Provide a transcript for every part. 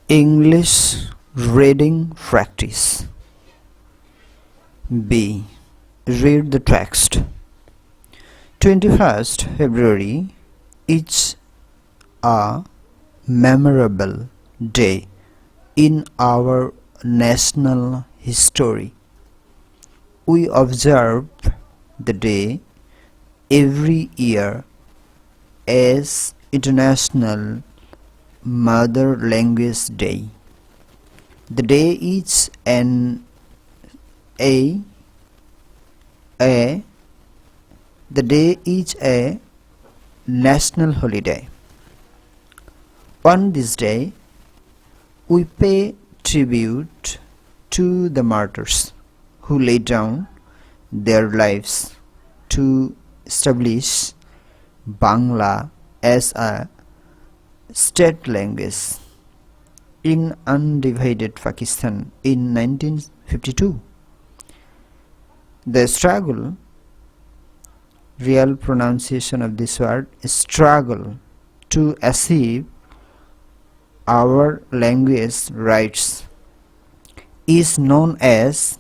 English reading practice. B. Read the text. 21st February is a memorable day in our national history. We observe the day every year as International Mother Language Day. The day is a national holiday. On this day, we pay tribute to the martyrs who laid down their lives to establish Bangla as a state language in undivided Pakistan in 1952. The struggle, real pronunciation of this word, struggle to achieve our language rights is known as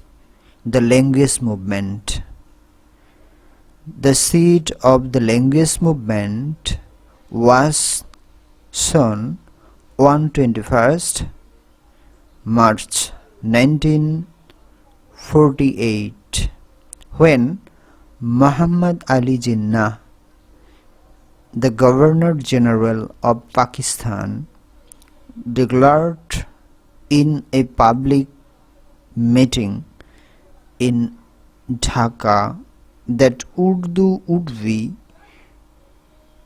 the language movement. The seed of the language movement was sown on 21st March 1948 when Muhammad Ali Jinnah, the Governor General of Pakistan, declared in a public meeting in Dhaka that Urdu would be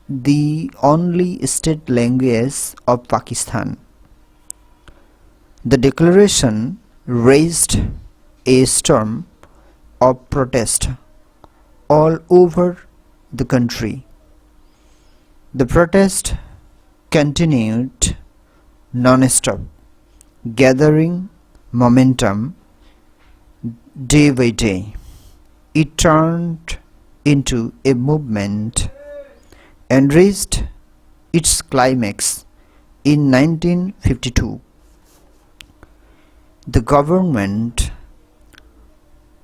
the only state language of Pakistan. The declaration raised a storm of protest all over the country. The protest continued non-stop, gathering momentum day by day. It turned into a movement and reached its climax in 1952. The government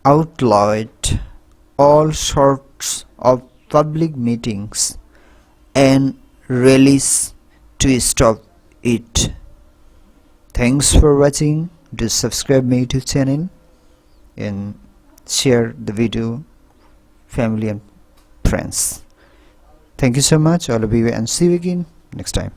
outlawed all sorts of public meetings and rallies to stop it. Thanks for watching. Do subscribe my YouTube channel and share the video family and friends. Thank you so much all of you, and see you again next time.